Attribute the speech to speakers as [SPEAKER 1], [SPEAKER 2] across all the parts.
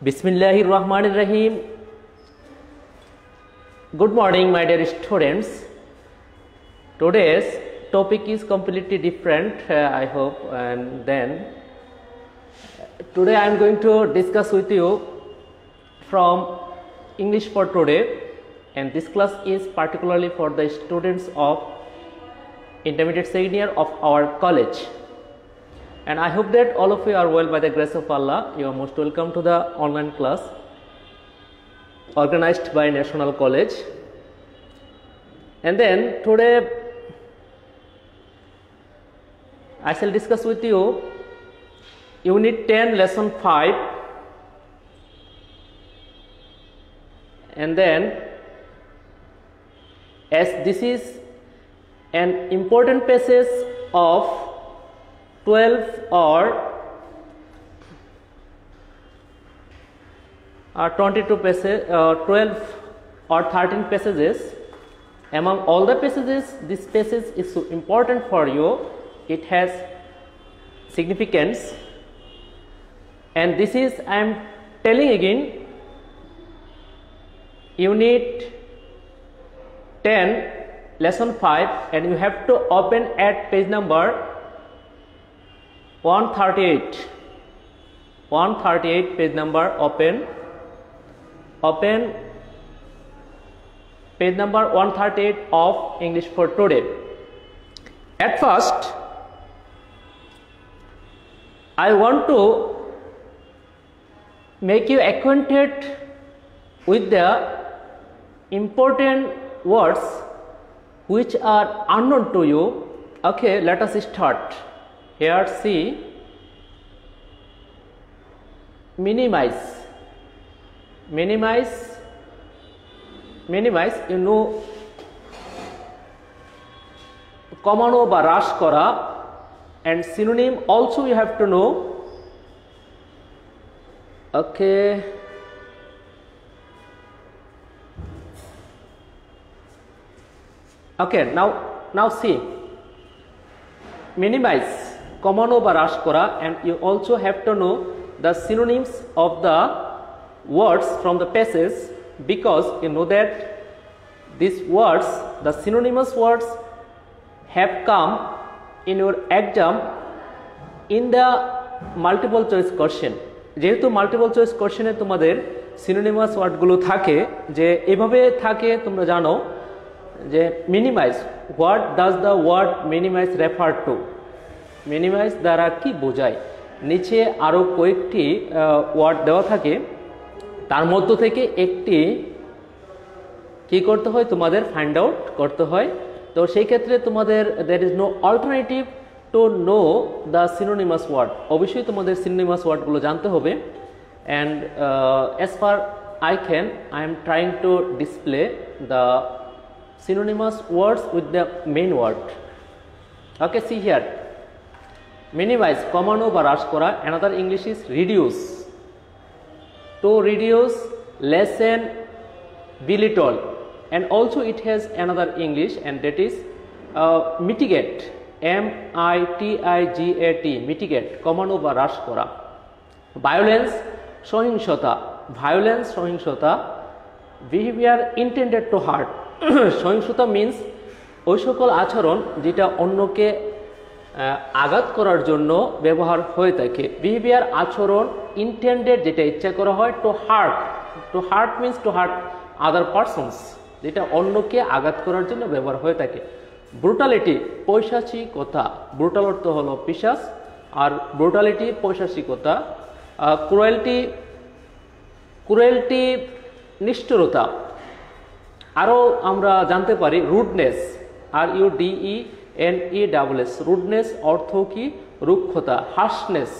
[SPEAKER 1] Bismillahirrahmanirrahim. Good morning, my dear students. Today's topic is completely different, I hope, and then today I am going to discuss with you from English for today, and this class is particularly for the students of intermediate second year of our college. And I hope that all of you are well by the grace of Allah. You are most welcome to the online class organized by National College. And then today I shall discuss with you Unit 10 Lesson 5, and then as this is an important passage of 12 or 22 passages, 12 or 13 passages. Among all the passages, this passage is so important for you. It has significance, and this is, I am telling again, Unit 10 Lesson 5, and you have to open at page number 138. 138 page number, open page number 138 of English for today. At first, I want to make you acquainted with the important words which are unknown to you. Okay, let us start. Here see, minimize, you know, কমানো বা হ্রাস করা, and synonym also you have to know. Okay, now see, minimize, কমানো বা হ্রাস করা, and you also have to know the synonyms of the words from the passage, because you know that these words, the synonymous words, have come in your exam in the multiple choice question. যেহেতু multiple choice কোশ্চেনে তোমাদের synonymous ওয়ার্ডগুলো থাকে, যে এভাবে থাকে, তোমরা জানো যে minimise, what does the word minimise refer to, minimise দ্বারা কি বোঝায়। নিচে আরও কয়েকটি ওয়ার্ড দেওয়া থাকে, তার মধ্য থেকে একটি কি করতে হয়, তোমাদের ফাইন্ড আউট করতে হয়। তো সেই ক্ষেত্রে তোমাদের there is no alternative to know the synonymous word. অবশ্যই তোমাদের synonymous ওয়ার্ডগুলো জানতে হবে, and as far I am trying to display the synonymous words with the main word. Okay, see here, minimize, কমানো বা হ্রাস করা. Another English is reduce, to reduce, lessen, belittle, and also it has another English, and that is mitigate, mitigate, mitigate, কমানো বা হ্রাস করা. violence, সহিংসতা, violence, সহিংসতা. behavior intended to hurt, সহিংসতা means ওই সকল আচরণ যেটা অন্যকে আঘাত করার জন্য ব্যবহার হয়ে থাকে। বিহেভিয়ার, আচরণ, ইন্টেন্ডেড, যেটা ইচ্ছা করা হয়, to hurt means to hurt other persons, যেটা অন্যকে আঘাত করার জন্য ব্যবহার হয়ে থাকে। ব্রুটালিটি, পৈশাচিকতা, ব্রুটাল অর্থ হলো পিশাচ, আর ব্রুটালিটি পৈশাচিকতা। ক্রুয়েলটি নিষ্ঠুরতা। আরও আমরা জানতে পারি রুডনেস, RUDENESS, রুডনেস অর্থ কি, রুক্ষতা। হার্শনেস,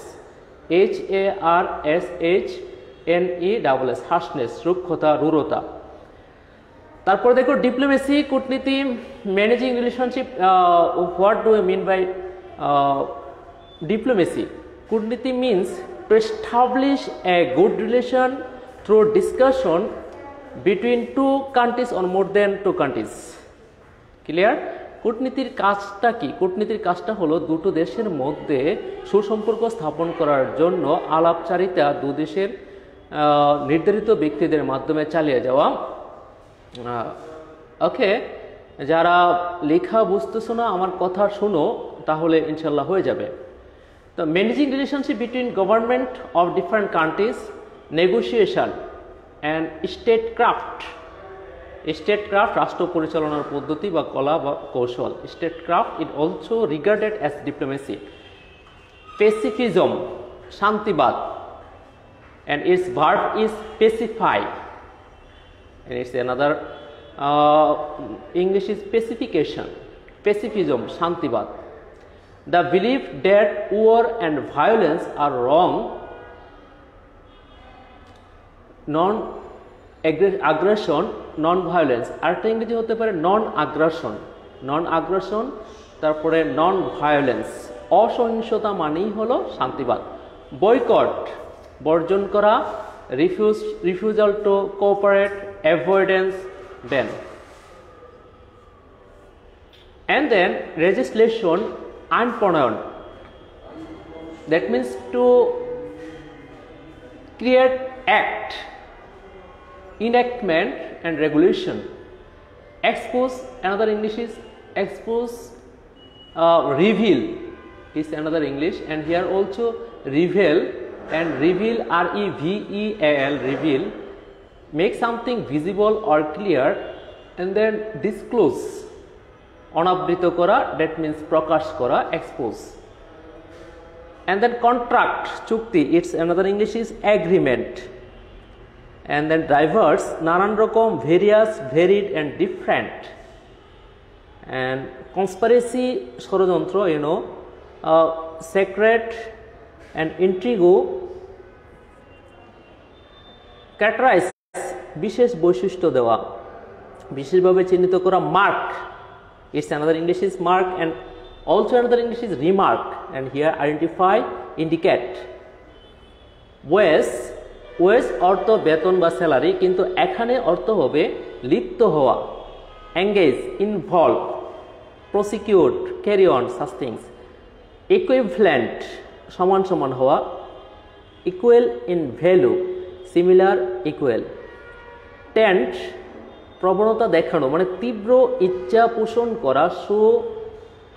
[SPEAKER 1] HARSHNESS, হার্শনেস, রুক্ষতা, রূঢ়তা। তারপর দেখো ডিপ্লোমেসি, কূটনীতি, managing relationship. What do you mean by diplomacy? কূটনীতি means to establish a good relation through discussion between two countries or more than two countries. Clear? কূটনীতির কাজটা কি? কূটনীতির কাজটা হলো দুটো দেশের মধ্যে সুসম্পর্ক স্থাপন করার জন্য আলাপচারিতা দু দেশের নির্ধারিত ব্যক্তিদের মাধ্যমে চালিয়ে যাওয়া। ওকে, যারা লেখা বুঝতেছো না আমার কথা শোনো, তাহলে ইনশাল্লাহ হয়ে যাবে। তো managing relationship between government of different countries, negotiation and statecraft. Statecraft রাষ্ট্র পরিচালনার পদ্ধতি বা কলা বা কৌশল। Statecraft it also regarded as diplomacy. Pacifism শান্তিবাদ, and its verb is pacify, and it's another English is pacification. Pacifism shantibad, the belief that war and violence are wrong, non aggression, non violence, আরেকটা ইংরেজি হতে পারে নন আগ্রাসন। নন আগ্রাসন, তারপরে non violence, অসহিংসতা মানেই হলো শান্তিবাদ। বয়কট বর্জন করা, refusal to cooperate, avoidance, ban. And then legislation আইন প্রণয়ন, that means to create act, enactment and regulation. Expose, another English is expose, reveal is another English, and here also reveal, and reveal, R-E-V-E-A-L, reveal, make something visible or clear, and then disclose, অনাবৃত করা, that means প্রকাশ করা, expose. And then contract, চুক্তি, it's another English is agreement. And then diverse, নানান রকম, various, varied and different. And conspiracy, ষড়যন্ত্র, you know, secret and intrigue. Characterize, বিশেষ বৈশিষ্ট্য দেওয়া, বিশেষভাবে চিহ্নিত করা, mark, it's another English is mark, and also another English is remark, and here identify, indicate. Wage, wage অর্থ বেতন বা স্যালারি, কিন্তু এখানে অর্থ হবে লিপ্ত হওয়া, engage, involve, prosecute, carry on, such things. Equivalent সমান সমান হওয়া, equal in value, similar, equal. Tent প্রবণতা দেখানো, মানে তীব্র ইচ্ছা পোষণ করা, শো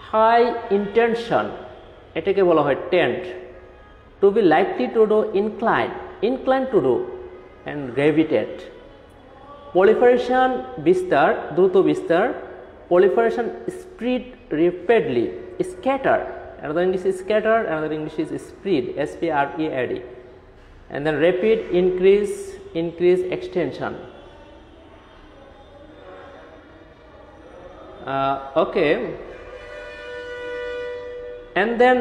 [SPEAKER 1] হাই ইন্টেনশন, এটাকে বলা হয় tend. To be likely to do, incline, inclined to do, and gravitate. Proliferation বিস্তার, দ্রুত বিস্তার, proliferation spread rapidly, scatter, another English is scatter, another English is spread, S-P-R-E-A-D, and then rapid, increase, increase, extension. Okay, and then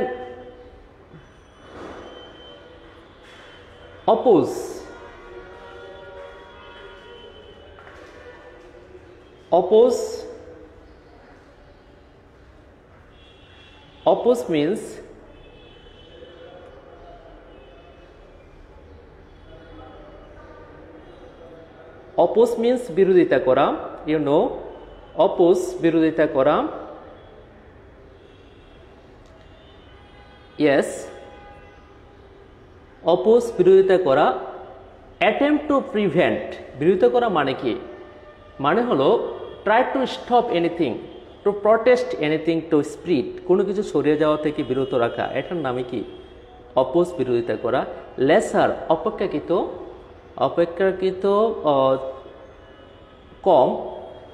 [SPEAKER 1] oppose, oppose, oppose means oppose means বিরোধিতা করা, you know, oppose বিরোধিতা করা, yes, oppose বিরোধিতা করা। Attempt to prevent, বিরোধিতা করা মানে কি? মানে হলো try to stop anything, to protest anything, to spread, কোনো কিছু সরিয়ে যাওয়া থেকে বিরত রাখা, এটার নামে কি? অপোজ বিরোধিতা করা। লেসার অপেক্ষাকৃত, অপেক্ষাকৃত কম,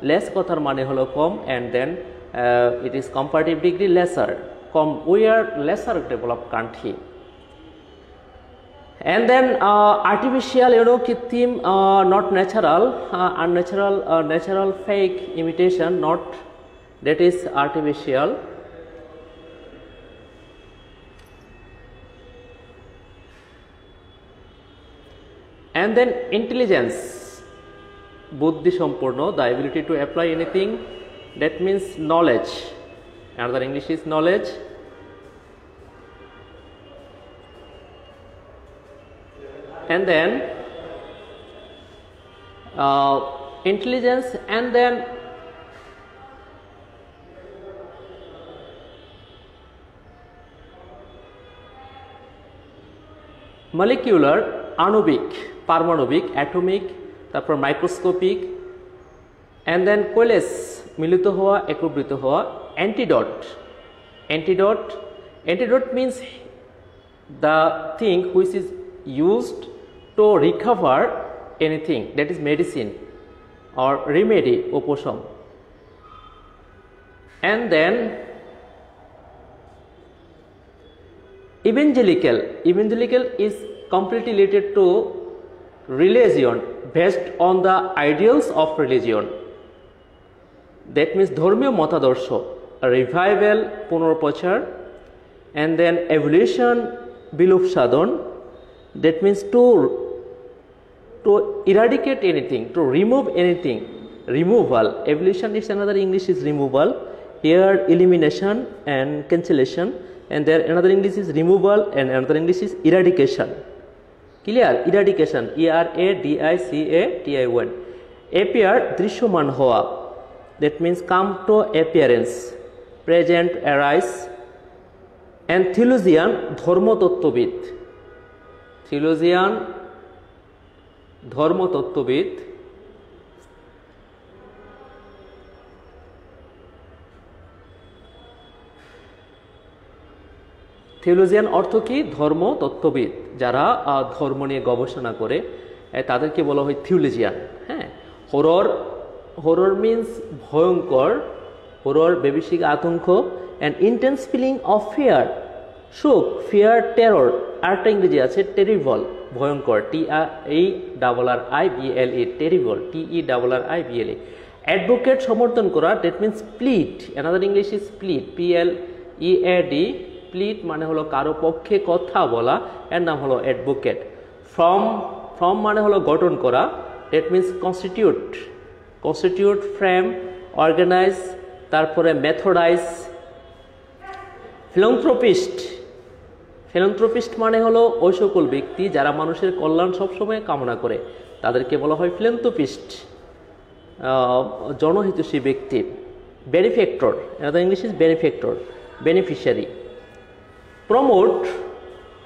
[SPEAKER 1] লেস কথার মানে হলো কম, and then it is comparative degree, lesser, কম, we are lesser developed country. And then artificial, you know, kithim, not natural, unnatural, natural, fake, imitation, not, that is artificial. And then intelligence, buddhi sampurno, the ability to apply anything, that means knowledge, another English is knowledge. And then intelligence, and then molecular, আণবিক, পারমাণবিক, atomic, তারপর microscopic, and then কোলেস মিলিত হওয়া, একত্রিত হওয়া। Antidote, antidote, antidote means the thing which is used to recover anything, that is medicine or remedy, oposhom. And then evangelical, evangelical is completely related to religion, based on the ideals of religion, that means ধর্মীয় মতাদর্শ। Revival, পুনর্প্রচার। and then evolution, বিলোপ সাধন, that means to eradicate anything, to remove anything, removal. Evolution is another English is removal, here elimination and cancellation, and there another English is removal and another English is eradication. Clear? Eradication, ERADICATION. appear, দৃশ্যমান হওয়া, that means come to appearance, present, arise. and theologian, ধর্মতত্ত্ববিদ, theologian, ধর্মতত্ত্ববিদ। Theologian অর্থ কি? ধর্মতত্ত্ববিদ, যারা ধর্ম নিয়ে গবেষণা করে তাদেরকে বলা হয় থিওলজিয়ান। হ্যাঁ, হরর, হরর মিন্স ভয়ঙ্কর, হরর বেবিসিক আতঙ্ক, and intense feeling of fear, শোক, fear, terror। আরেকটা ইংরেজি আছে টেরিবল, ভয়ঙ্কর, TERRIBLE, টেরিবল, TERRIBLE। অ্যাডভোকেট, সমর্থন করা, that means plead, another English is plead, PLEAD, plead মানে হলো কারো পক্ষে কথা বলা, এর নাম হলো অ্যাডভোকেট। ফ্রম মানে হলো গঠন করা, that means constitute, frame, organize, তারপরে মেথডাইজ। ফিলান্থ্রোপিস্ট মানে হলো ওই সকল ব্যক্তি যারা মানুষের কল্যাণ সবসময় কামনা করে, তাদেরকে বলা হয় ফিলান্থ্রোপিস্ট, জনহিতৈষী ব্যক্তি। বেনিফ্যাক্টর, another English is benefactor, beneficiary।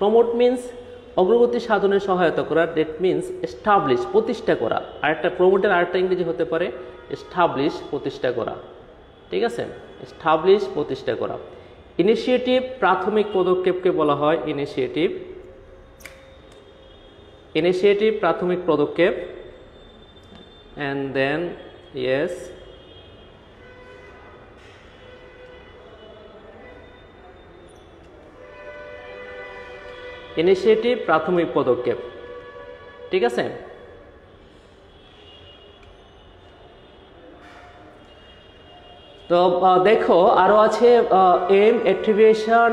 [SPEAKER 1] Promote means অগ্রগতি সাধনে সহায়তা করা, that means establish, প্রতিষ্ঠা করা। আরেকটা প্রমোটের আরেকটা ইংরেজি হতে পারে establish, প্রতিষ্ঠা করা। ঠিক আছে, establish, প্রতিষ্ঠা করা। ইনিশিয়েটিভ, প্রাথমিক পদক্ষেপকে বলা হয় ইনিশিয়েটিভ, প্রাথমিক পদক্ষেপ। and then yes, ইনিশিয়েটিভ, প্রাথমিক পদক্ষেপ। ঠিক আছে, তো দেখো আরো আছে এম, অ্যাট্রিবিউশন,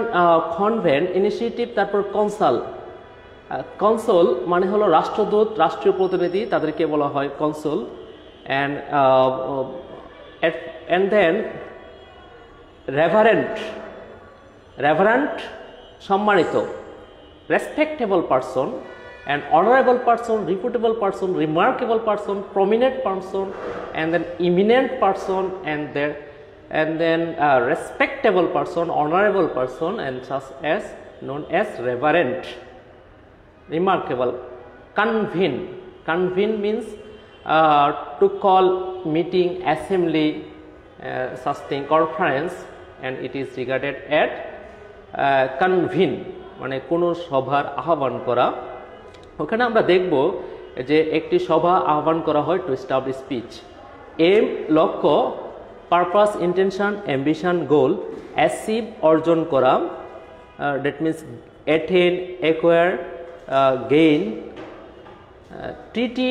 [SPEAKER 1] কনভেন্ট, ইনিশিয়েটিভ, তারপর কনসোল মানে হলো রাষ্ট্রদূত, রাষ্ট্রীয় প্রতিনিধি, তাদেরকে বলা হয় কনসোল। and then রেভারেন্ট, সম্মানিত। Respectable person, an honorable person, reputable person, remarkable person, prominent person, and then eminent person, and then respectable person, honorable person, and such as known as reverend, remarkable. Convene means to call meeting, assembly, such thing, conference, and it is regarded at convene মানে কোনো সভার আহ্বান করা। ওখানে আমরা দেখব যে একটি সভা আহ্বান করা হয় টু এস্টাবলিশ স্পিচ। এম, লক্ষ্য, পারপাস, ইন্টেনশন, অ্যাম্বিশন, গোল। অ্যাচিভ, অর্জন করা, that means attain, acquire, gain. Treaty,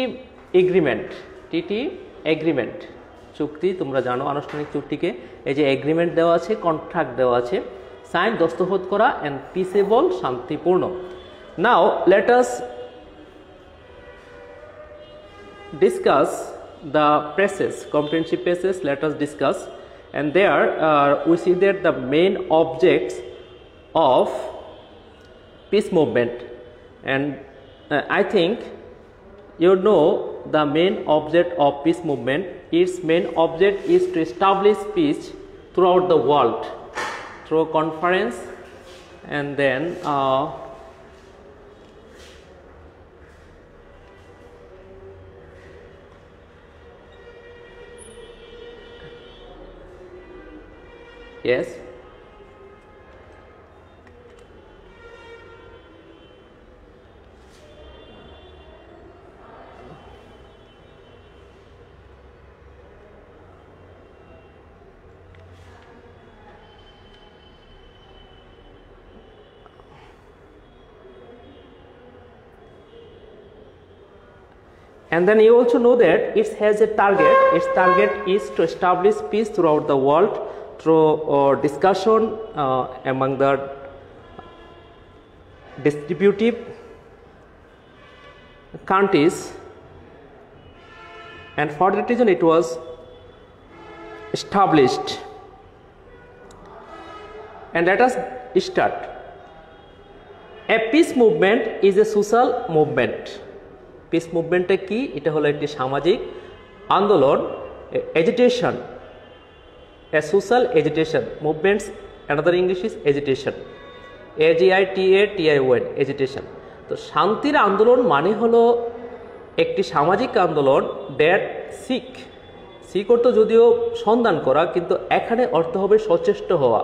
[SPEAKER 1] agreement, চুক্তি, তোমরা জানো আনুষ্ঠানিক চুক্তিকে এই যে এগ্রিমেন্ট দেওয়া আছে, কন্ট্রাক্ট দেওয়া আছে। সাইন, দস্তখত করা, অ্যান্ড পিসেবল, শান্তিপূর্ণ। Now let us discuss the presses, comprehensive presses, let us discuss, and there we see that the main objects of peace movement, and I think you know the main object of peace movement. Its main object is to establish peace throughout the world through conference, and then Yes. And then you also know that it has a target. Its target is to establish peace throughout the world through discussion among the distributive countries, and for that reason it was established. And let us start. A peace movement is a social movement. Peace মুভমেন্টটা কি? এটা হলো একটি সামাজিক আন্দোলন, agitation, a social agitation movements, another English is agitation, AGITATION, agitation. তো শান্তির আন্দোলন মানে হলো একটি সামাজিক আন্দোলন দ্যাট সিক অর্থ যদিও সন্ধান করা, কিন্তু এখানে অর্থ হবে সচেষ্ট হওয়া,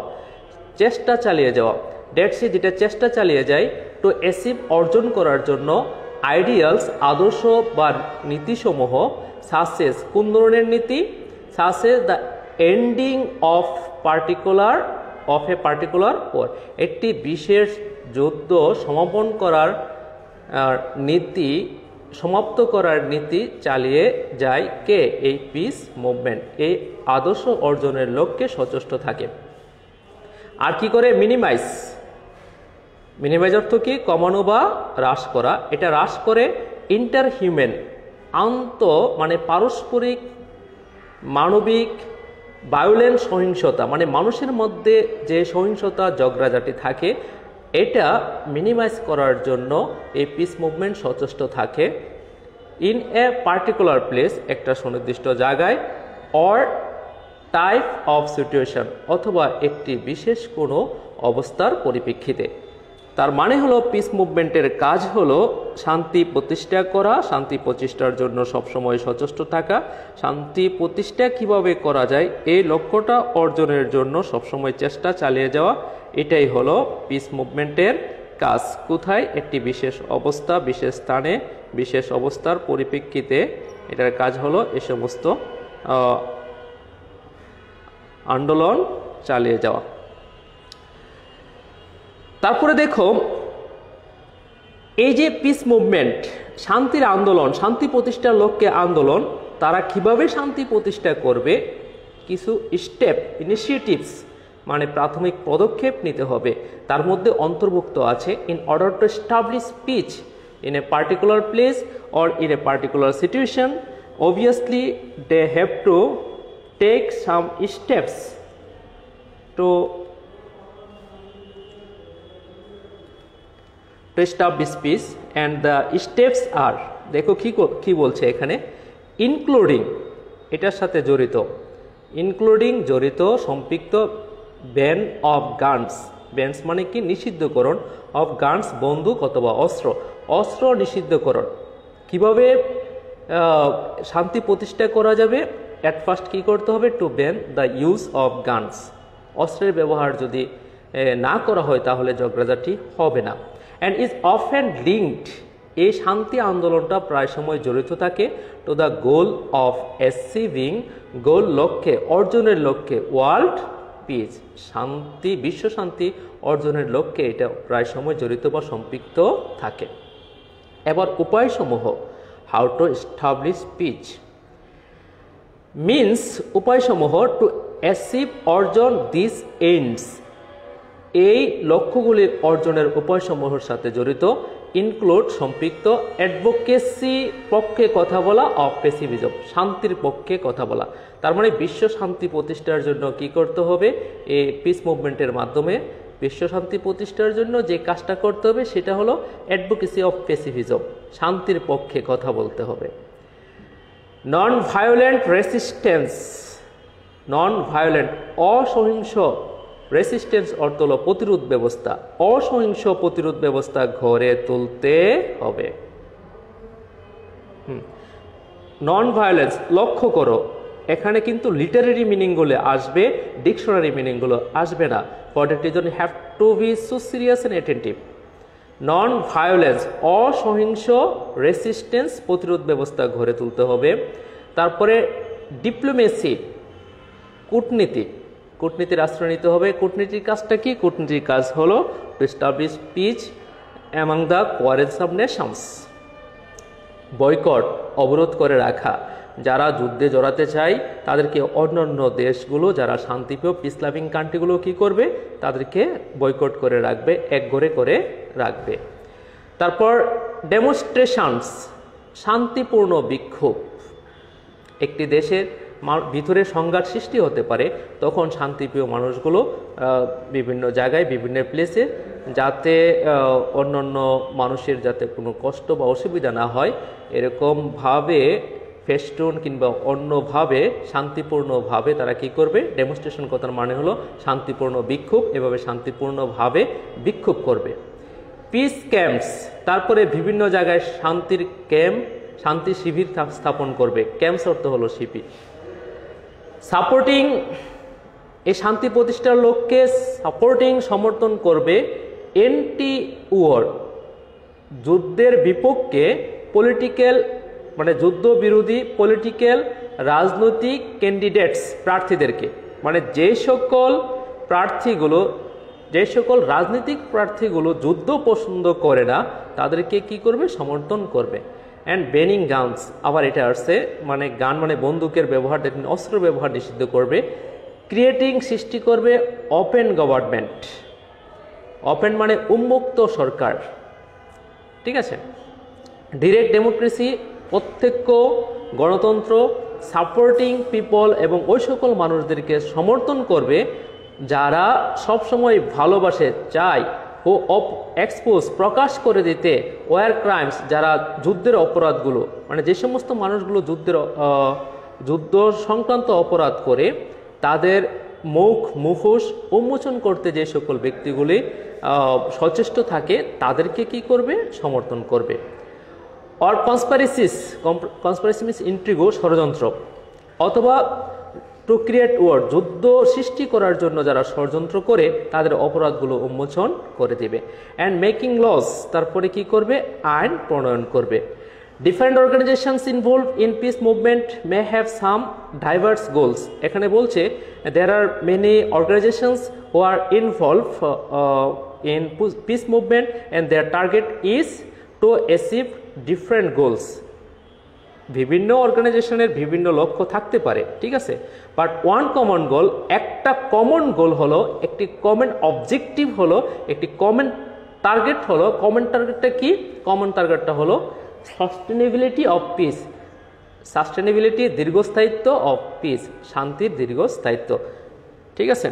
[SPEAKER 1] চেষ্টা চালিয়ে যাওয়া। দ্যাট সি যেটা চেষ্টা চালিয়ে যায় টু অ্যাচিভ অর্জন করার জন্য আইডিয়ালস আদর্শ বা নীতিসমূহ, সাসেস কোন ধরনের নীতি, ceases the ending of a particular war, একটি বিশেষ যুদ্ধ সমাপন করার নীতি, সমাপ্ত করার নীতি চালিয়ে যায় কে? এই পিস মুভমেন্ট এই আদর্শ অর্জনের লক্ষ্যে সচেষ্ট থাকে। আর কি করে? মিনিমাইজ অর্থ কি? কমানো বা হ্রাস করা। এটা হ্রাস করে ইন্টারহিউম্যান মানে পারস্পরিক মানবিক ভায়োলেন্স সহিংসতা, মানে মানুষের মধ্যে যে সহিংসতা ঝগড়াঝাটি থাকে এটা মিনিমাইজ করার জন্য এই পিস মুভমেন্ট সচেষ্ট থাকে। ইন এ পার্টিকুলার প্লেস, একটা সুনির্দিষ্ট জায়গায়, অর টাইপ অফ সিচুয়েশন, অথবা একটি বিশেষ কোনো অবস্থার পরিপ্রেক্ষিতে। তার মানে হলো পিস মুভমেন্টের কাজ হলো শান্তি প্রতিষ্ঠা করা, শান্তি প্রতিষ্ঠার জন্য সবসময় সচেষ্ট থাকা, শান্তি প্রতিষ্ঠা কিভাবে করা যায় এই লক্ষ্যটা অর্জনের জন্য সবসময় চেষ্টা চালিয়ে যাওয়া, এটাই হলো পিস মুভমেন্টের কাজ। কোথায়? একটি বিশেষ অবস্থা, বিশেষ স্থানে, বিশেষ অবস্থার পরিপ্রেক্ষিতে এটার কাজ হলো এ সমস্ত আন্দোলন চালিয়ে যাওয়া। তারপরে দেখো এই যে পিস মুভমেন্ট, শান্তির আন্দোলন, শান্তি প্রতিষ্ঠার লক্ষ্যে আন্দোলন, তারা কিভাবে শান্তি প্রতিষ্ঠা করবে? কিছু স্টেপ, ইনিশিয়েটিভস মানে প্রাথমিক পদক্ষেপ নিতে হবে। তার মধ্যে অন্তর্ভুক্ত আছে in order to establish peace in a particular place or in a particular situation, obviously they have to take some steps to establish peace, and the steps are, দেখো কি বলছে এখানে, ইনক্লুডিং এটার সাথে জড়িত, ইনক্লুডিং জড়িত, সম্পৃক্ত, ব্যান অফ গানস, ব্যানস মানে কি? নিষিদ্ধকরণ, অফ গানস বন্দুক অথবা অস্ত্র নিষিদ্ধকরণ। কিভাবে শান্তি প্রতিষ্ঠা করা যাবে? অ্যাট ফার্স্ট কি করতে হবে? To ban the use of guns, অস্ত্রের ব্যবহার যদি না করা হয় তাহলে ঝগড়াঝাটি হবে না। অ্যান্ড ইজ অফেন লিঙ্কড, এই শান্তি আন্দোলনটা প্রায় সময় জড়িত থাকে to the goal of achieving, goal লক্ষ্যে, অর্জনের লক্ষ্যে, ওয়ার্ল্ড পিস, শান্তি, বিশ্ব শান্তি অর্জনের লক্ষ্যে এটা প্রায় সময় জড়িত বা সম্পৃক্ত থাকে। এবার উপায়সমূহ, how to establish peace means, উপায়সমূহ টু অ্যাচিভ অর্জন দিস এন্ডস, এই লক্ষ্যগুলির অর্জনের উপায়সমূহের সাথে জড়িত, ইনক্লুড সম্পৃক্ত, অ্যাডভোকেসি পক্ষে কথা বলা, অফ পেসিফিজম শান্তির পক্ষে কথা বলা। তার মানে বিশ্ব শান্তি প্রতিষ্ঠার জন্য কি করতে হবে? এই পিস মুভমেন্টের মাধ্যমে বিশ্ব শান্তি প্রতিষ্ঠার জন্য যে কাজটা করতে হবে সেটা হলো অ্যাডভোকেসি অফ পেসিফিজম, শান্তির পক্ষে কথা বলতে হবে। Non violent resistance, non violent অসহিংস, রেসিস্টেন্স অর্থ হলো প্রতিরোধ ব্যবস্থা, অসহিংস প্রতিরোধ ব্যবস্থা গড়ে তুলতে হবে। নন ভায়োলেন্স, লক্ষ্য করো, এখানে কিন্তু লিটারেরি মিনিংগুলো আসবে, ডিকশনারি মিনিংগুলো আসবে না। For that reason have to be so serious and attentive. Non violence, অসহিংস রেসিস্টেন্স, প্রতিরোধ ব্যবস্থা গড়ে তুলতে হবে। তারপরে ডিপ্লোমেসি, কূটনীতি, কূটনীতির আশ্রয় নিতে হবে। কূটনীতির কাজটা কি? কূটনীতির কাজ হলো two establish piece among the coherence of Nations. Boycott, অবরোধ করে রাখা, যারা যুদ্ধে জড়াতে চায় তাদেরকে অন্যান্য দেশগুলো যারা শান্তিপ্রিয় পিস লাভিং কান্ট্রিগুলো কি করবে? তাদেরকে বয়কট করে রাখবে, একঘরে করে রাখবে। তারপর ডেমনস্ট্রেশনস, শান্তিপূর্ণ বিক্ষোভ। একটি দেশের ভিতরে সংঘাত সৃষ্টি হতে পারে, তখন শান্তিপ্রিয় মানুষগুলো বিভিন্ন জায়গায় বিভিন্ন প্লেসে, যাতে অন্যান্য মানুষের যাতে কোনো কষ্ট বা অসুবিধা না হয়, এরকমভাবে ফেস্টুন কিংবা অন্যভাবে শান্তিপূর্ণভাবে তারা কি করবে? ডেমনস্ট্রেশন কথার মানে হলো শান্তিপূর্ণ বিক্ষোভ, এভাবে শান্তিপূর্ণভাবে বিক্ষোভ করবে। পিস ক্যাম্পস, তারপরে বিভিন্ন জায়গায় শান্তির ক্যাম্প, শান্তি শিবির স্থাপন করবে। ক্যাম্পস অর্থ হলো শিবির। সাপোর্টিং, এই শান্তি প্রতিষ্ঠার লক্ষ্যে সাপোর্টিং, সমর্থন করবে। এন্টি ওয়ার, যুদ্ধের বিপক্ষে পলিটিক্যাল মানে যুদ্ধ বিরোধী পলিটিক্যাল রাজনৈতিক ক্যান্ডিডেটস, প্রার্থীদেরকে, মানে যে সকল রাজনৈতিক প্রার্থীগুলো যুদ্ধ পছন্দ করে না তাদেরকে কি করবে? সমর্থন করবে। অ্যান্ড ব্যানিং গানস, আবার এটা আসছে মানে গান মানে বন্দুকের ব্যবহার, অস্ত্র ব্যবহার নিষিদ্ধ করবে। ক্রিয়েটিং, সৃষ্টি করবে ওপেন গভর্নমেন্ট। ওপেন মানে উন্মুক্ত সরকার, ঠিক আছে। ডিরেক্ট ডেমোক্রেসি, প্রত্যক্ষ গণতন্ত্র। সাপোর্টিং পিপল, এবং ওই সকল মানুষদেরকে সমর্থন করবে যারা সবসময় ভালোবাসে, চায় ও এক্সপোজ, প্রকাশ করে দিতে ওয়ার ক্রাইমস, যারা যুদ্ধের অপরাধগুলো, মানে যে সমস্ত মানুষগুলো যুদ্ধ সংক্রান্ত অপরাধ করে তাদের মুখোশ উন্মোচন করতে যে সকল ব্যক্তিগুলি সচেষ্ট থাকে তাদেরকে কি করবে? সমর্থন করবে। অর কনস্পারেসিস, কনস্পারেসি মিন্স ইন্ট্রিগো, ষড়যন্ত্র, অথবা টু ক্রিয়েট ওয়ার, যুদ্ধ সৃষ্টি করার জন্য যারা ষড়যন্ত্র করে তাদের অপরাধগুলো উন্মোচন করে দিবে। অ্যান্ড মেকিং লস, তারপরে কি করবে? আইন প্রণয়ন করবে। Different organisations involve in peace movement may have some diverse goals. এখানে বলছে there are many organisations who are involve in peace movement and their target is to achieve different goals. বিভিন্ন অর্গানাইজেশনের বিভিন্ন লক্ষ্য থাকতে পারে, ঠিক আছে, বাট ওয়ান কমন গোল, একটা কমন গোল হলো, একটি কমন অবজেক্টিভ হলো, একটি কমন টার্গেট হলো। কমন টার্গেটটা কি? কমন টার্গেটটা হলো সাস্টেনেবিলিটি অফ পিস, সাস্টেনেবিলিটি, দীর্ঘস্থায়িত্ব, অফ পিস, শান্তির দীর্ঘস্থায়িত্ব, ঠিক আছে।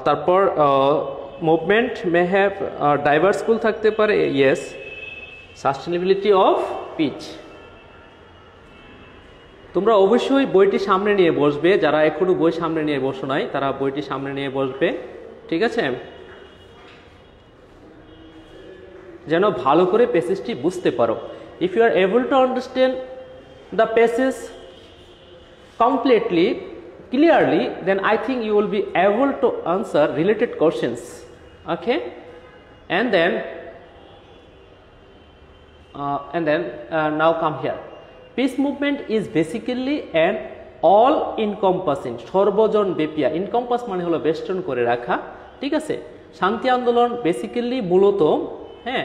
[SPEAKER 1] তারপর movement may have diverse goal থাকতে পারে, ইয়েস। Sustainability of speech. তোমরা অবশ্যই বইটি সামনে নিয়ে বসবে, যারা এখনো বই সামনে নিয়ে বসো নাই তারা বইটি সামনে নিয়ে বসবে, ঠিক আছে, যেন ভালো করে প্যাসেজটি বুঝতে পারো। If you are able to understand the passage completely clearly, then I think you will be able to answer related questions, okay. And then now come here. Peace movement is basically an all encompassing, সর্বজন ব্যাপী, encompass মানে হলো বেষ্টন করে রাখা, ঠিক আছে। শান্তি আন্দোলন বেসিক্যালি মূলত, হ্যাঁ,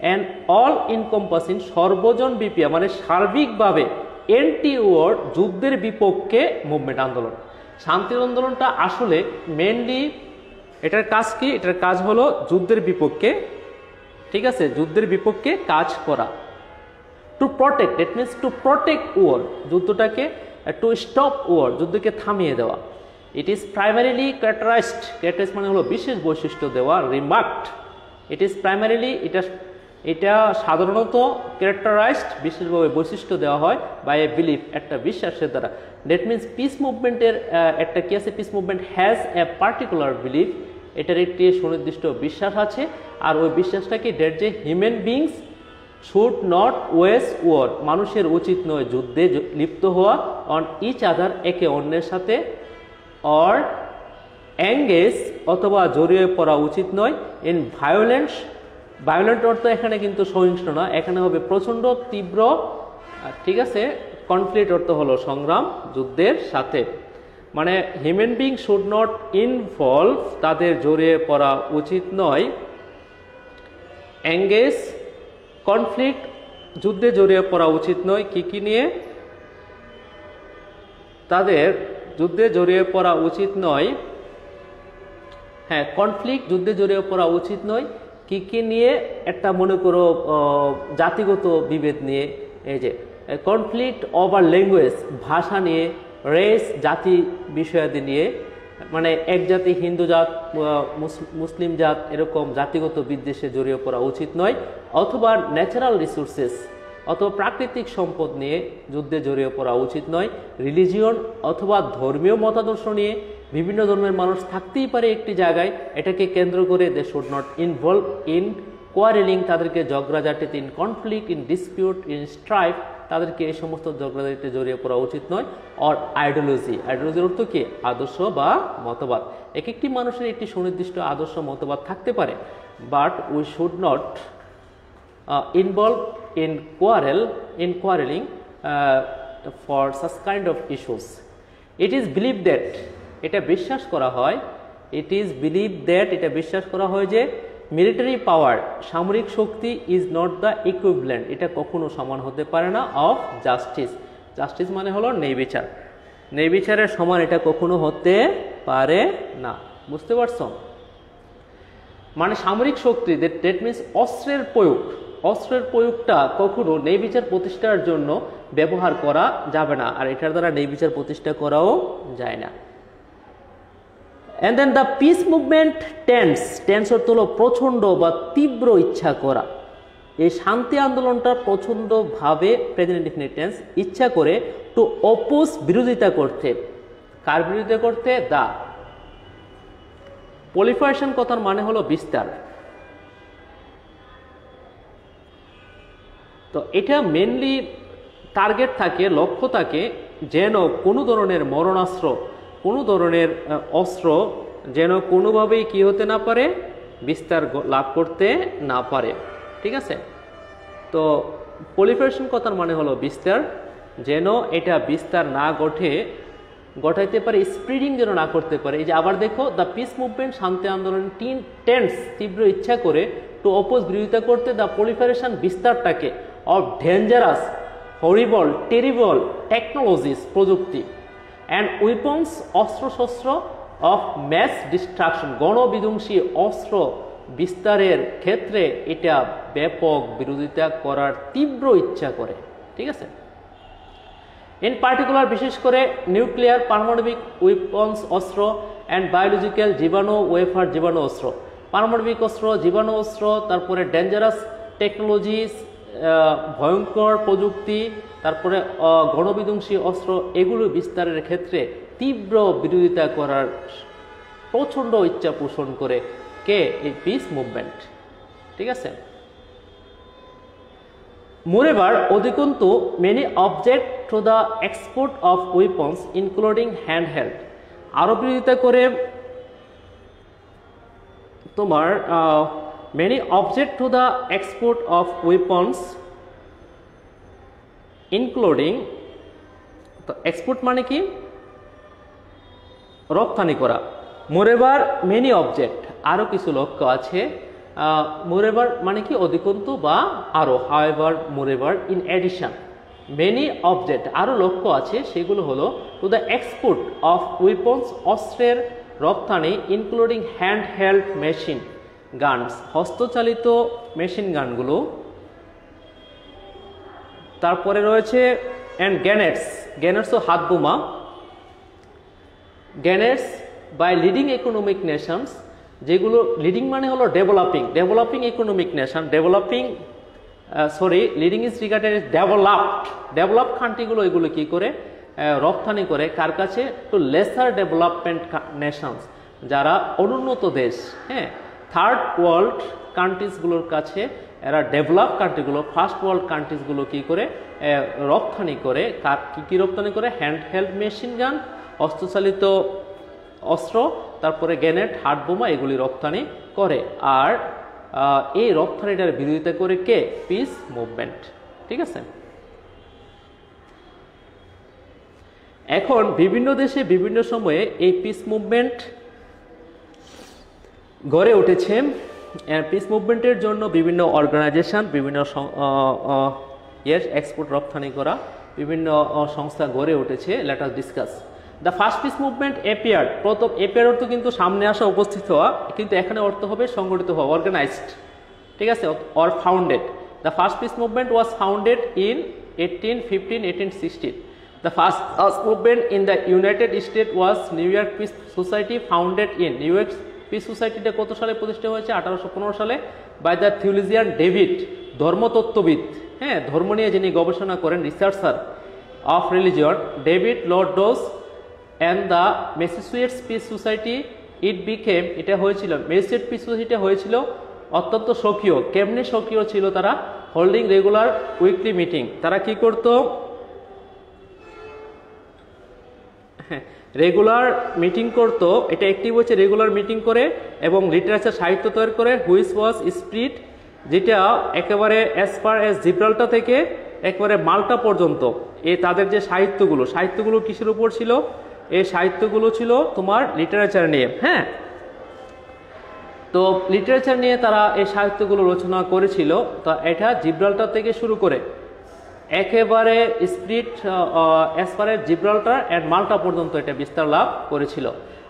[SPEAKER 1] অ্যান্ড অল ইনকম্পাসিং, সর্বজন ব্যাপী মানে সার্বিকভাবে, এন্টি ওয়ার, যুদ্ধের বিপক্ষে মুভমেন্ট, আন্দোলন। শান্তি আন্দোলনটা আসলে মেনলি এটার কাজ কি? এটার কাজ হলো যুদ্ধের বিপক্ষে, ঠিক আছে, যুদ্ধের বিপক্ষে কাজ করা। To protect, it means to protect war, যুদ্ধটাকে, টু স্টপ ওয়ার, যুদ্ধকে থামিয়ে দেওয়া। It is primarily characterised, characterise মানে হলো বিশেষ বৈশিষ্ট্য দেওয়া, রিমার্কড। ইট ইজ প্রাইমারিলি, এটা সাধারণত ক্যারেক্টারাইজড, বিশেষভাবে বৈশিষ্ট্য দেওয়া হয় বাই এ বিলিফ, একটা বিশ্বাসের দ্বারা। দ্যাট মিনস পিস মুভমেন্টের একটা কি আছে? Piece movement has a particular belief, এটার একটি সুনির্দিষ্ট বিশ্বাস আছে। আর ওই বিশ্বাসটা কি, ডেট যে human beings should not wage war, মানুষের উচিত নয় যুদ্ধে লিপ্ত হওয়া, অন ইচ আদার, একে অন্যের সাথে, অর এঙ্গেজ অথবা জড়িয়ে পড়া উচিত নয়, ইন ভায়োলেন্স, ভায়োলেন্ট অর্থ এখানে কিন্তু সহিংস না, এখানে হবে প্রচণ্ড তীব্র, ঠিক আছে। কনফ্লিক্ট অর্থ হলো সংগ্রাম, যুদ্ধের সাথে, মানে human being should not involve, তাদের জড়িয়ে পড়া উচিত নয়, এঙ্গেজ কনফ্লিক্ট, যুদ্ধে জড়িয়ে পড়া উচিত নয়, কি নিয়ে, তাদের যুদ্ধে জড়িয়ে পড়া উচিত নয়, হ্যাঁ কনফ্লিক্ট, যুদ্ধে জড়িয়ে পড়া উচিত নয়, কি নিয়ে, একটা মনে করো জাতিগত বিভেদ নিয়ে, এই যে কনফ্লিক্ট ওভার ল্যাঙ্গুয়েজ, ভাষা নিয়ে, রেস, জাতি বিষয়াদি নিয়ে, মানে এক জাতি, হিন্দু জাত, মুসলিম জাত, এরকম জাতিগত বিদ্বেষে জড়িয়ে পড়া উচিত নয়, অথবা ন্যাচারাল রিসোর্সেস অথবা প্রাকৃতিক সম্পদ নিয়ে যুদ্ধে জড়িয়ে পড়া উচিত নয়, রিলিজিয়ন অথবা ধর্মীয় মতাদর্শ নিয়ে, বিভিন্ন ধর্মের মানুষ থাকতেই পারে একটি জায়গায়, এটাকে কেন্দ্র করে they should not involve in quarrelling, তাদেরকে ঝগড়াঝাটিতে, in conflict, in dispute, in strife, তাদেরকে এই সমস্ত ঝগড়াঝাটিতে জড়িয়ে পড়া উচিত নয়, অর আইডিওলজি, আইডিওলজির অর্থ কি, আদর্শ বা মতবাদ, এক একটি মানুষের একটি সুনির্দিষ্ট আদর্শ মতবাদ থাকতে পারে, but we should not involved in quarreling for such kind of issues. It is believed that, এটা বিশ্বাস করা হয়, it is believed that, এটা বিশ্বাস করা হয় যে মিলিটারি পাওয়ার, সামরিক শক্তি, ইজ নট দ্য ইকুইভ্যালেন্ট, এটা কখনো সমান হতে পারে না, অফ জাস্টিস, জাস্টিস মানে হলো ন্যায় বিচার, ন্যায় বিচারের সমান এটা কখনো হতে পারে না, বুঝতে পারছো? মানে সামরিক শক্তি, দ্যাট মিনস অস্ত্রের প্রয়োগ, অস্ত্রের প্রয়োগটা কখনো ন্যায় বিচার প্রতিষ্ঠার জন্য ব্যবহার করা যাবে না, আর এটার দ্বারা ন্যায় বিচার প্রতিষ্ঠা করাও যায় না। And then the peace movement tense অর্থ হলো প্রচণ্ড বা তীব্র ইচ্ছা করা, এই শান্তি আন্দোলনটা প্রচণ্ডভাবে, প্রেজেন্ট ইনডিফিনিট টেন্স, ইচ্ছা করে, টু অপোজ, বিরোধিতা করতে, কার বিরোধিতা করতে, দা পলিফারেশন কথার মানে হলো বিস্তার। তো এটা মেনলি টার্গেট থাকে, লক্ষ্য থাকে, যেন কোনো ধরনের মরণাস্ত্র, কোনো ধরনের অস্ত্র যেন কোনোভাবেই কি হতে না পারে, বিস্তার লাভ করতে না পারে, ঠিক আছে। তো পলিফারেশন কথার মানে হলো বিস্তার, যেন এটা বিস্তার না ঘটাইতে পারে, স্প্রিডিং যেন না করতে পারে। এই যে আবার দেখো, দ্য পিস মুভমেন্ট, শান্তি আন্দোলন, টেন্স, তীব্র ইচ্ছা করে, টু অপোজ, বিরোধিতা করতে, দ্য পলিফারেশন, বিস্তারটাকে, of dangerous, horrible, terrible technologies, প্রযুক্তি, অ্যান্ড উইপন্স, অস্ত্রশস্ত্র, অফ ম্যাস ডিস্ট্রাকশন, গণবিধ্বংসী অস্ত্র বিস্তারের ক্ষেত্রে এটা ব্যাপক বিরোধিতা করার তীব্র ইচ্ছা করে, ঠিক আছে। ইন পার্টিকুলার, বিশেষ করে নিউক্লিয়ার, পারমাণবিক উইপন্স, অস্ত্র, অ্যান্ড বায়োলজিক্যাল, জীবাণু ওয়েফার, জীবাণু অস্ত্র, পারমাণবিক অস্ত্র, জীবাণু অস্ত্র, তারপরে ডেঞ্জারাস টেকনোলজিস, ভয়ঙ্কর প্রযুক্তি, তারপরে গণবিধ্বংসী অস্ত্র, এগুলো বিস্তারের ক্ষেত্রে তীব্র বিরোধিতা করার প্রচণ্ড ইচ্ছা পোষণ করে কে, এই পিস মুভমেন্ট, ঠিক আছে। Moreover, অধিকন্তু, many object to the export of weapons including handheld, আরো বিরোধিতা করে তোমার many object to the export of weapons including, তো এক্সপোর্ট মানে কি, রপ্তানি করা। মোরেভার, মেনি অবজেক্ট, আরও কিছু লক্ষ্য আছে। মোরেভার মানে কি, অধিকন্তু বা আরও, however, moreover, in addition, many object, আরও লক্ষ্য আছে, সেগুলো হলো to the export of weapons, অস্ত্রের রপ্তানি, including hand held machine guns, হস্তচালিত মেশিন গানগুলো, তারপরে রয়েছে অ্যান্ড গ্যানেটস ও হাত বোমা, grenades by leading economic nations, যেগুলো লিডিং মানে হলো developing economic nation, leading is regarded developed কান্ট্রিগুলো, এগুলো কি করে, রপ্তানি করে কার কাছে, টু লেসার ডেভেলপমেন্ট নেশনস, যারা অনুন্নত দেশ, হ্যাঁ, থার্ড ওয়ার্ল্ড কান্ট্রিজগুলোর কাছে এরা ডেভেলপ কান্ট্রিগুলো, ফার্স্ট ওয়ার্ল্ড কান্ট্রিজগুলো কী করে রপ্তানি করে, কী রপ্তানি করে, হ্যান্ড হেল্ড মেশিন গান, হস্তচালিত অস্ত্র, তারপরে গ্রেনেড, হাত বোমা, এগুলি রপ্তানি করে। আর এই রপ্তানিটার বিরোধিতা করে কে? Piece movement. ঠিক আছে। এখন বিভিন্ন দেশে বিভিন্ন সময়ে এই পিস মুভমেন্ট গড়ে উঠেছে। পিস মুভমেন্টের জন্য বিভিন্ন অর্গানাইজেশন, বিভিন্ন এক্সপোর্ট রপ্তানি করা বিভিন্ন সংস্থা গড়ে উঠেছে। Let us discuss the first peace movement appeared. প্রথম এপিয়ার অর্থ কিন্তু সামনে আসা, উপস্থিত হওয়া, কিন্তু এখানে অর্থ হবে সংগঠিত হওয়া, অর্গানাইজড। ঠিক আছে, or founded. The first peace movement was founded in 1815, 1816. The first movement in the United States was New York Peace Society, founded in New York Peace Society কত সালে প্রতিষ্ঠা হয়েছে? 1815 সালে, বাই দ্য থিওলজিয়ান ডেভিড, ধর্মতত্ত্ববিদ, হ্যাঁ, ধর্ম নিয়ে যিনি গবেষণা করেন, researcher of religion, David Low Dodge and the Massachusetts Peace Society. এটা হয়েছিল, ম্যাসাচুসেটস পিস সোসাইটি হয়েছিল অত্যন্ত সক্রিয়। কেমনি সক্রিয় ছিল তারা? Holding regular weekly meeting. তারা কি করতো? রেগুলার মিটিং করতো। এটা একটি হচ্ছে রেগুলার মিটিং করে এবং লিটারেচার, সাহিত্য তৈরি করে, হুইচ ওয়াজ স্প্রিড, যেটা একেবারে অ্যাজ ফার অ্যাজ জিব্রাল্টার থেকে একেবারে মাল্টা পর্যন্ত তাদের যে সাহিত্যগুলো কিসের উপর ছিল? এই সাহিত্যগুলো ছিল তোমার লিটারেচার নিয়ে। হ্যাঁ, তো লিটারেচার নিয়ে তারা এই সাহিত্যগুলো রচনা করেছিল। তো এটা জিব্রাল্টার থেকে শুরু করে একেবারে spread as far as Gibraltar and Malta পর্যন্ত এটা বিস্তার লাভ করেছিল।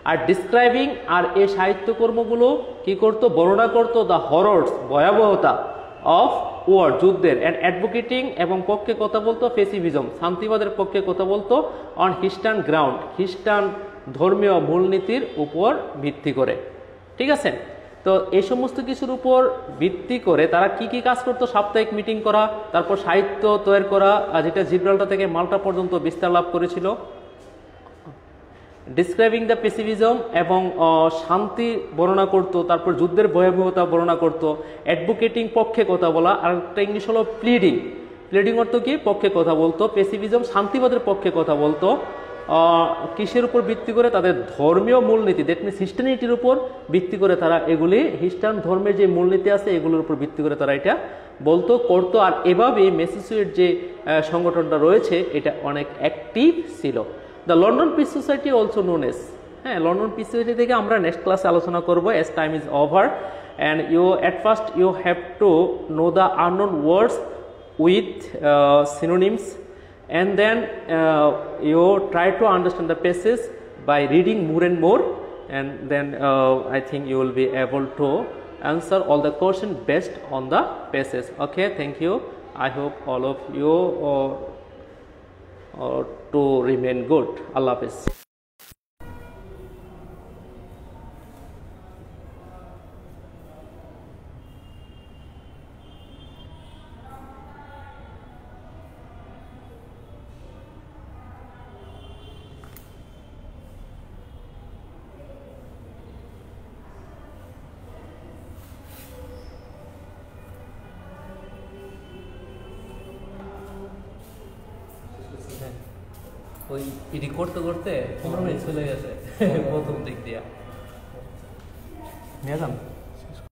[SPEAKER 1] আর ডিসক্রাইবিং, আর এই সাহিত্যকর্মগুলো কি করতো? বর্ণনা করতো দ্য হররস, ভয়াবহতা, অফ ওয়ার, যুদ্ধের, অ্যান্ড অ্যাডভোকেটিং, এবং পক্ষে কথা বলতো, পেসিফিজম, শান্তিবাদের পক্ষে কথা বলতো, অন খ্রিস্টান গ্রাউন্ড, খ্রিস্টান ধর্মীয় মূলনীতির উপর ভিত্তি করে। ঠিক আছে, তো এই সমস্ত কিছুর উপর ভিত্তি করে তারা কি কি কাজ করতো? সাপ্তাহিক মিটিং করা, তারপর সাহিত্য তৈরি করা, যেটা জিব্রাল্টার থেকে মাল্টা পর্যন্ত বিস্তার লাভ করেছিল। ডিসক্রাইবিং দ্য পেসিফিজম, এবং শান্তি বর্ণনা করতো, তারপর যুদ্ধের ভয়াবহতা বর্ণনা করতো। অ্যাডভোকেটিং, পক্ষে কথা বলা, আর একটা ইংলিশ হলো প্লিডিং। প্লিডিং অর্থ কি? পক্ষে কথা বলতো। পেসিফিজম, শান্তিবাদের পক্ষে কথা বলতো। কিসের উপর ভিত্তি করে? তাদের ধর্মীয় মূলনীতি, দ্যাট মিনস খ্রিস্টানিটির উপর ভিত্তি করে তারা এগুলি, খ্রিস্টান ধর্মের যে মূলনীতি আছে এগুলোর উপর ভিত্তি করে তারা এটা বলতো, করতো। আর এভাবে ম্যাসাচুসেটস যে সংগঠনটা রয়েছে এটা অনেক অ্যাক্টিভ ছিল। The London piece society also known as, হ্যাঁ, লন্ডন পিস সোসাইটি থেকে আমরা নেক্সট ক্লাসে আলোচনা করবো, S time is over. And at first you have to know the unknown words with synonyms, and then you try to understand the passage by reading more and more, and then I think you will be able to answer all the questions based on the passage. Okay, thank you. I hope all of you to remain good. Allah Hafiz. ওই এডি করতে করতে 15 minute চলে গেছে প্রথম দিক দিয়া নিয়ে যান।